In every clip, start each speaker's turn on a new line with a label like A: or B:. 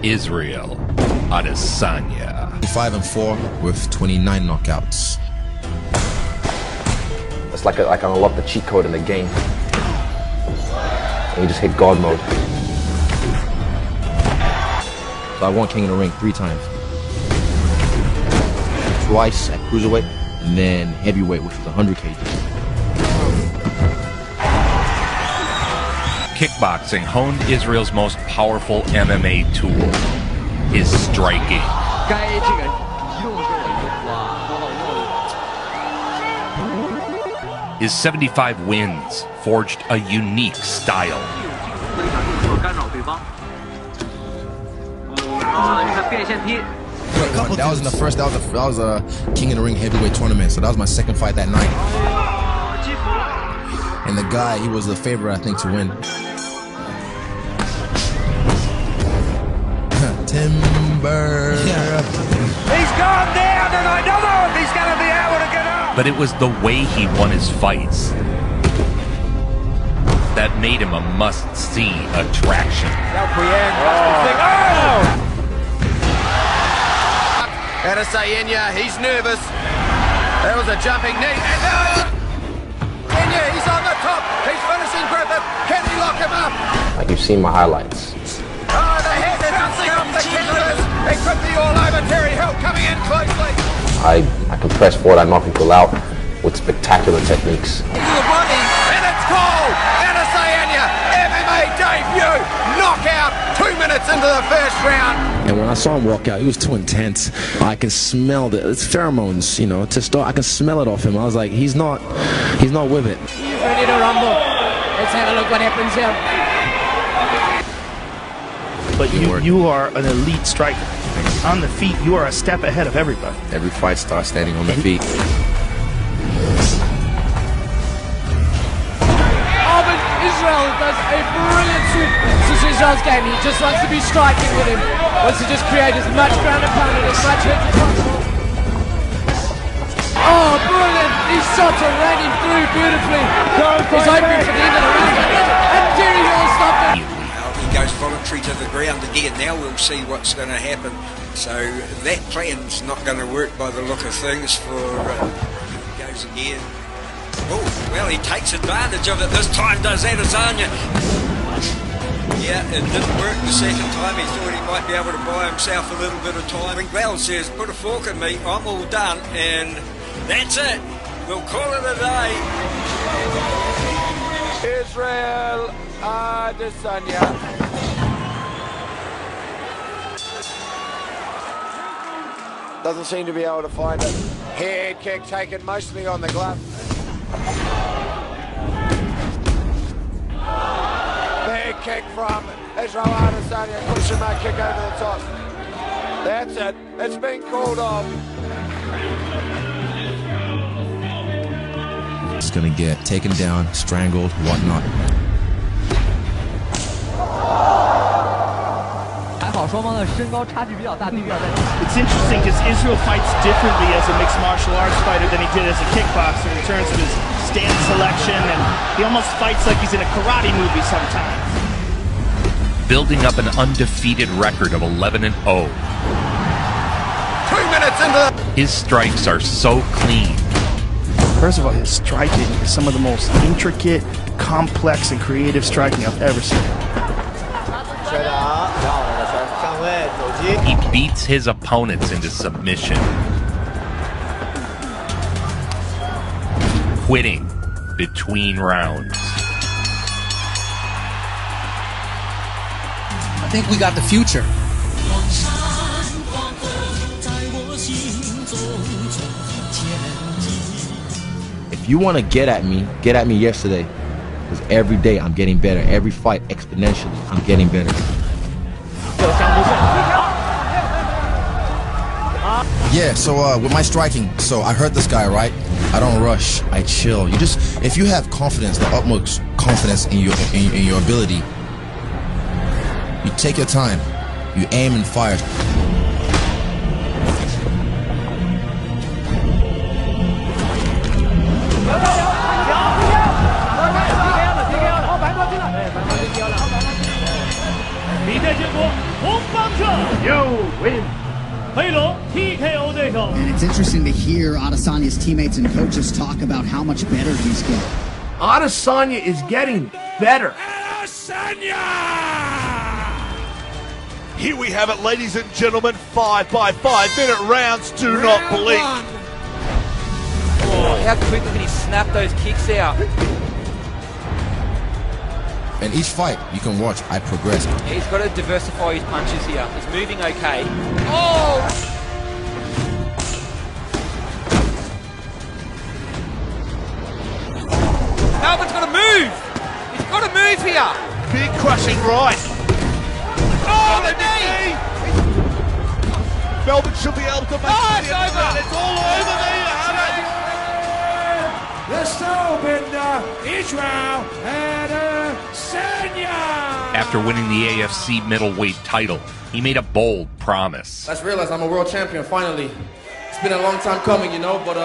A: Israel Adesanya.
B: 5-4 with 29 knockouts.
C: It's like I unlocked the cheat code in the game. And you just hit God mode.
B: So I won King of the Ring 3 times. Twice at cruiserweight, and then heavyweight, which was 100 kg.
A: Kickboxing honed Israel's most powerful MMA tool, his striking. His 75 wins forged a unique style.
B: That was in the first. That was a King of the Ring heavyweight tournament. So that was my second fight that night. And the guy, he was the favorite, I think, to win. Timber.
D: Yeah. He's gone down, and I don't know if he's going to be able to get up.
A: But it was the way he won his fights that made him a must-see attraction.
D: ادبسانيا, he's nervous. There was a jumping knee, and Kenya, he's on the top. He's finishing Griffith. Can he lock him up?
C: Like, you've seen my highlights.
D: Oh, the head bouncing off the canvas. It could be all over. Terry Hill coming in closely.
C: I can press forward, I knock people out with spectacular techniques.
D: Into the body, and it's called ادبسانيا MMA debut knockout 2 minutes into the first round.
E: And when I saw him walk out, he was too intense. I can smell it's pheromones, you know. I can smell it off him. I was like, he's not with it.
F: He's ready to rumble. Let's have a look what happens here.
G: But you are an elite striker. On the feet, you are a step ahead of everybody.
B: Every fight starts standing on the feet.
F: Israel does a brilliant sweep to Israel's game. He just wants to be striking with him. Wants to just create as much ground and pound and as much hits as possible. Oh, brilliant! These shots are raining through beautifully. He's hoping for the end of the round. And Terry Hill stopped him.
H: He goes voluntary to the ground again. Now we'll see what's going to happen. So that plan's not going to work by the look of things for he goes again. Oh, well, he takes advantage of it this time, does Adesanya. Yeah, it didn't work the second time. He thought he might be able to buy himself a little bit of time. Well says, put a fork in me, I'm all done, and that's it. We'll call it a day.
D: Israel Adesanya. Doesn't seem to be able to find it. Head kick taken mostly on the glove. Big kick from Israel Adesanya. Cushion mark kick over the top. That's it. It's been called off.
B: It's gonna get taken down, strangled, whatnot.
G: It's interesting because Israel fights differently as a mixed martial arts fighter than he did as a kickboxer in terms of his stance selection, and he almost fights like he's in a karate movie sometimes.
A: Building up an undefeated record of 11-0.
D: 2 minutes into
A: His strikes are so clean.
G: First of all, his striking is some of the most intricate, complex, and creative striking I've ever seen.
A: He beats his opponents into submission, quitting between rounds.
I: I think we got the future.
B: If you want to get at me yesterday. Because every day I'm getting better. Every fight exponentially, I'm getting better. Yeah, so with my striking, so I heard this guy, right? I don't rush, I chill. If you have confidence, the utmost confidence in your ability, you take your time, you aim and fire.
G: 比赛结果，红方胜
I: You win.
J: And it's interesting to hear Adesanya's teammates and coaches talk about how much better he's getting.
I: Adesanya is getting better.
K: Here we have it, ladies and gentlemen, 5 by 5 minute rounds. Do not blink.
L: Oh, how quickly can he snap those kicks out?
B: And each fight you can watch, I progress.
L: He's got to diversify his punches here. He's moving okay. Oh! Melbourne's got to move! He's got to move here!
K: Big crushing right.
L: Oh, the knee!
K: Melbourne should be able to make it.
L: It's over!
K: It's all over there.
I: The Snowbender, Israel Adesanya.
A: After winning the AFC middleweight title, he made a bold promise.
E: Let's realize I'm a world champion finally. It's been a long time coming, you know, but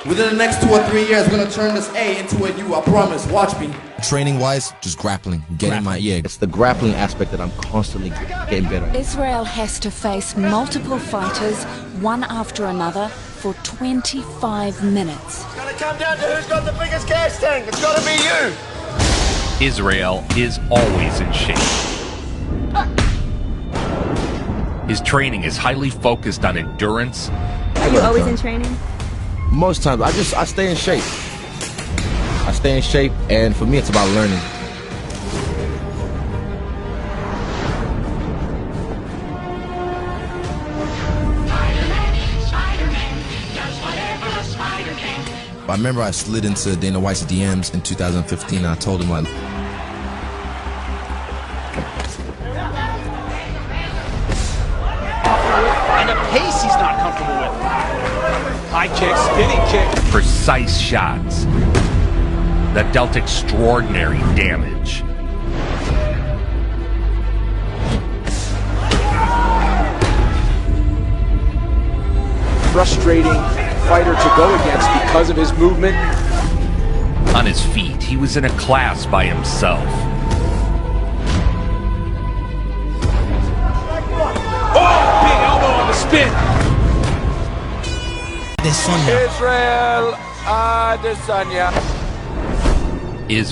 E: within the next 2 or 3 years, we're gonna turn this A into a U. I promise. Watch me.
B: Training wise, just grappling, getting my
C: It's the grappling aspect that I'm constantly getting better at.
M: Israel has to face multiple fighters, one after another, for 25 minutes.
D: It's gonna come down to who's got the biggest gas tank. It's gotta be you.
A: Israel is always in shape. His training is highly focused on endurance.
N: Are you always in training?
C: Most times, I stay in shape. I stay in shape, and for me, it's about learning.
B: I remember I slid into Dana White's DMs in 2015 and I told him like,
G: And a pace he's not comfortable with. High kick, spinning kick.
A: Precise shots that dealt extraordinary damage.
O: Frustrating fighter to go against because of his movement.
A: On his feet, he was in a class by himself.
O: Oh, big elbow on the spin.
L: Israel Adesanya.
A: Israel